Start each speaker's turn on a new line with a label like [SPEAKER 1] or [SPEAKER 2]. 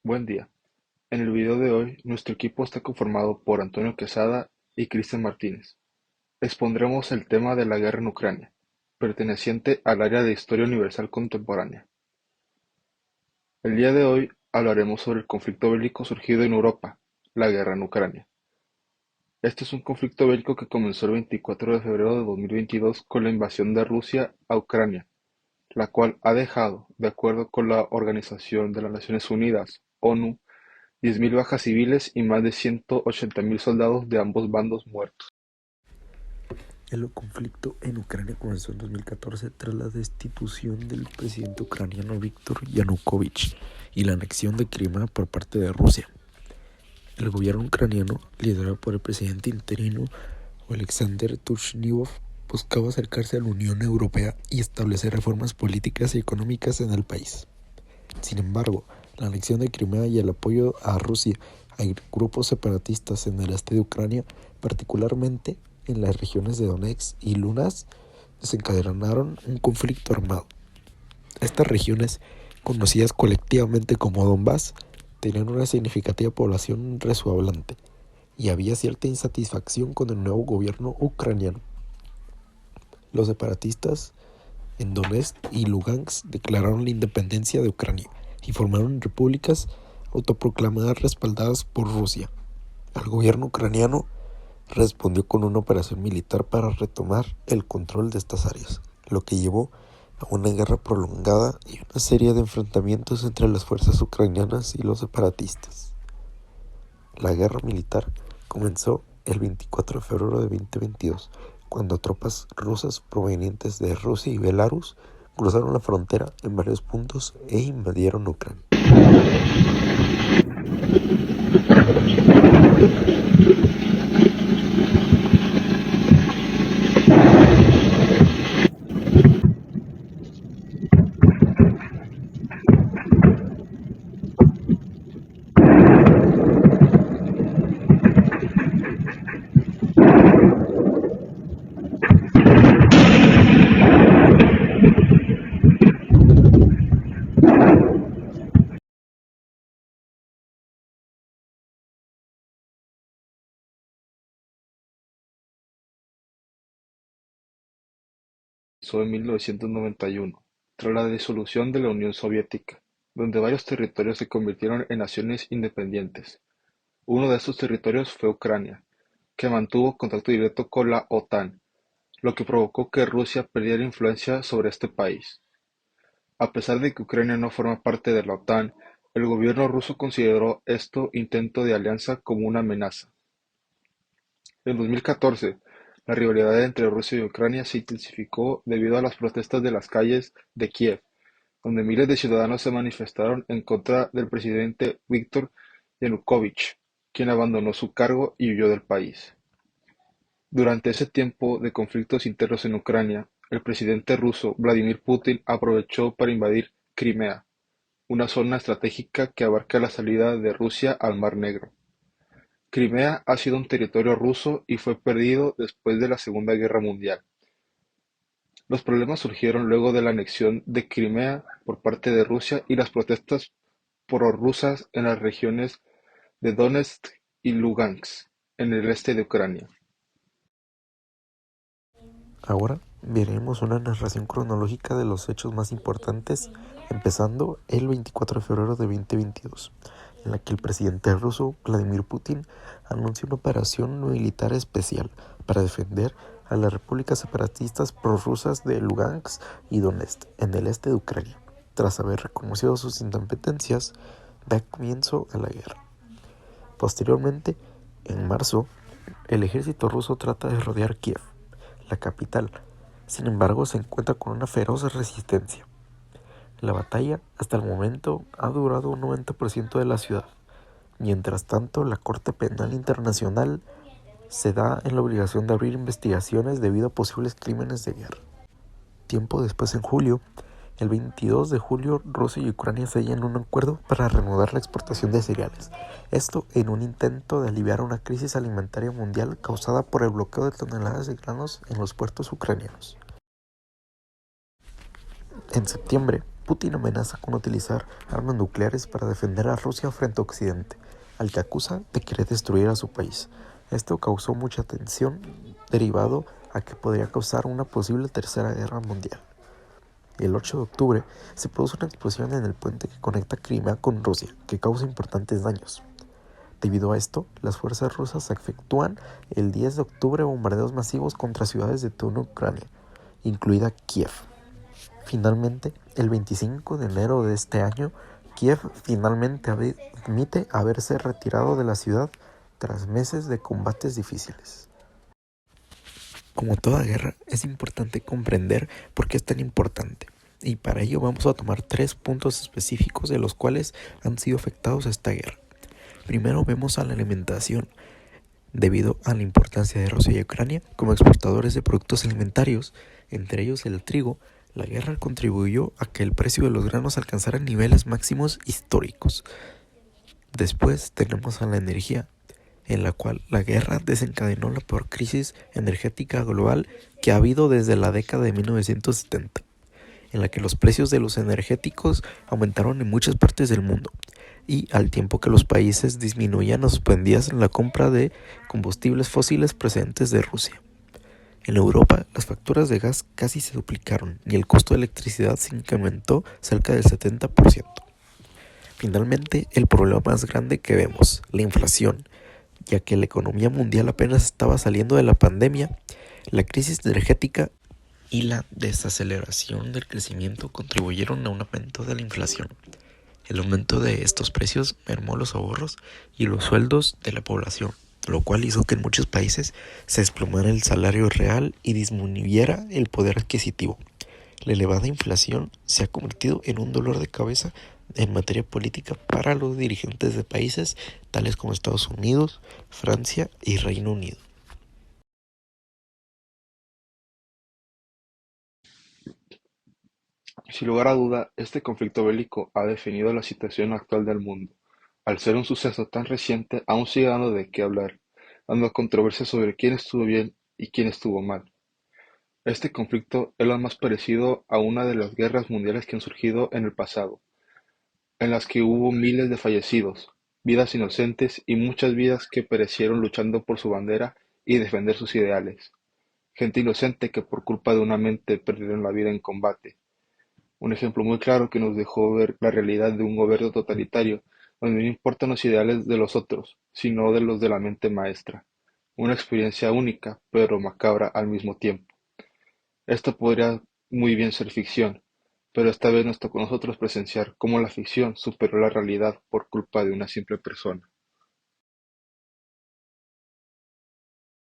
[SPEAKER 1] Buen día. En el video de hoy, nuestro equipo está conformado por Antonio Quesada y Cristian Martínez. Expondremos el tema de la guerra en Ucrania, perteneciente al área de Historia Universal Contemporánea. El día de hoy hablaremos sobre el conflicto bélico surgido en Europa, la guerra en Ucrania. Este es un conflicto bélico que comenzó el 24 de febrero de 2022 con la invasión de Rusia a Ucrania, la cual ha dejado, de acuerdo con la Organización de las Naciones Unidas, ONU, 10.000 bajas civiles y más de 180.000 soldados de ambos bandos muertos.
[SPEAKER 2] El conflicto en Ucrania comenzó en 2014 tras la destitución del presidente ucraniano Viktor Yanukovych y la anexión de Crimea por parte de Rusia. El gobierno ucraniano, liderado por el presidente interino Oleksandr Turchynov, buscaba acercarse a la Unión Europea y establecer reformas políticas y económicas en el país. Sin embargo, la anexión de Crimea y el apoyo a Rusia a grupos separatistas en el este de Ucrania, particularmente en las regiones de Donetsk y Luhansk, desencadenaron un conflicto armado. Estas regiones, conocidas colectivamente como Donbass, tenían una significativa población rusohablante y había cierta insatisfacción con el nuevo gobierno ucraniano. Los separatistas en Donetsk y Lugansk declararon la independencia de Ucrania y formaron repúblicas autoproclamadas respaldadas por Rusia. El gobierno ucraniano respondió con una operación militar para retomar el control de estas áreas, lo que llevó a una guerra prolongada y una serie de enfrentamientos entre las fuerzas ucranianas y los separatistas. La guerra militar comenzó el 24 de febrero de 2022, cuando tropas rusas provenientes de Rusia y Belarus cruzaron la frontera en varios puntos e invadieron Ucrania.
[SPEAKER 1] Comenzó en 1991, tras la disolución de la Unión Soviética, donde varios territorios se convirtieron en naciones independientes. Uno de estos territorios fue Ucrania, que mantuvo contacto directo con la OTAN, lo que provocó que Rusia perdiera influencia sobre este país. A pesar de que Ucrania no forma parte de la OTAN, el gobierno ruso consideró este intento de alianza como una amenaza. En 2014, la rivalidad entre Rusia y Ucrania se intensificó debido a las protestas de las calles de Kiev, donde miles de ciudadanos se manifestaron en contra del presidente Viktor Yanukovych, quien abandonó su cargo y huyó del país. Durante ese tiempo de conflictos internos en Ucrania, el presidente ruso Vladimir Putin aprovechó para invadir Crimea, una zona estratégica que abarca la salida de Rusia al Mar Negro. Crimea ha sido un territorio ruso y fue perdido después de la Segunda Guerra Mundial. Los problemas surgieron luego de la anexión de Crimea por parte de Rusia y las protestas prorrusas en las regiones de Donetsk y Lugansk, en el este de Ucrania.
[SPEAKER 2] Ahora veremos una narración cronológica de los hechos más importantes, empezando el 24 de febrero de 2022, en la que el presidente ruso Vladimir Putin anunció una operación militar especial para defender a las repúblicas separatistas prorrusas de Lugansk y Donetsk en el este de Ucrania. Tras haber reconocido sus independencias, da comienzo a la guerra. Posteriormente, en marzo, el ejército ruso trata de rodear Kiev, la capital. Sin embargo, se encuentra con una feroz resistencia. La batalla, hasta el momento, ha durado un 90% de la ciudad. Mientras tanto, la Corte Penal Internacional se da en la obligación de abrir investigaciones debido a posibles crímenes de guerra. Tiempo después, en julio, el 22 de julio, Rusia y Ucrania sellan un acuerdo para reanudar la exportación de cereales. Esto en un intento de aliviar una crisis alimentaria mundial causada por el bloqueo de toneladas de granos en los puertos ucranianos. En septiembre, Putin amenaza con utilizar armas nucleares para defender a Rusia frente a Occidente, al que acusa de querer destruir a su país. Esto causó mucha tensión, derivado a que podría causar una posible tercera guerra mundial. El 8 de octubre se produce una explosión en el puente que conecta Crimea con Rusia, que causa importantes daños. Debido a esto, las fuerzas rusas efectúan el 10 de octubre bombardeos masivos contra ciudades de toda Ucrania, incluida Kiev. Finalmente, el 25 de enero de este año, Kiev finalmente admite haberse retirado de la ciudad tras meses de combates difíciles. Como toda guerra, es importante comprender por qué es tan importante, y para ello vamos a tomar 3 puntos específicos de los cuales han sido afectados a esta guerra. Primero vemos a la alimentación. Debido a la importancia de Rusia y Ucrania como exportadores de productos alimentarios, entre ellos el trigo, la guerra contribuyó a que el precio de los granos alcanzara niveles máximos históricos. Después tenemos a la energía, en la cual la guerra desencadenó la peor crisis energética global que ha habido desde la década de 1970, en la que los precios de los energéticos aumentaron en muchas partes del mundo, y al tiempo que los países disminuían o suspendían la compra de combustibles fósiles procedentes de Rusia. En Europa, las facturas de gas casi se duplicaron y el costo de electricidad se incrementó cerca del 70%. Finalmente, el problema más grande que vemos, la inflación, ya que la economía mundial apenas estaba saliendo de la pandemia, la crisis energética y la desaceleración del crecimiento contribuyeron a un aumento de la inflación. El aumento de estos precios mermó los ahorros y los sueldos de la población, lo cual hizo que en muchos países se desplomara el salario real y disminuyera el poder adquisitivo. La elevada inflación se ha convertido en un dolor de cabeza en materia política para los dirigentes de países tales como Estados Unidos, Francia y Reino Unido.
[SPEAKER 1] Sin lugar a duda, este conflicto bélico ha definido la situación actual del mundo. Al ser un suceso tan reciente, aún sigue dando de qué hablar, dando controversia sobre quién estuvo bien y quién estuvo mal. Este conflicto es lo más parecido a una de las guerras mundiales que han surgido en el pasado, en las que hubo miles de fallecidos, vidas inocentes y muchas vidas que perecieron luchando por su bandera y defender sus ideales. Gente inocente que por culpa de una mente perdieron la vida en combate. Un ejemplo muy claro que nos dejó ver la realidad de un gobierno totalitario, donde no importan los ideales de los otros, sino de los de la mente maestra. Una experiencia única, pero macabra al mismo tiempo. Esto podría muy bien ser ficción, pero esta vez nos tocó a nosotros presenciar cómo la ficción superó la realidad por culpa de una simple persona.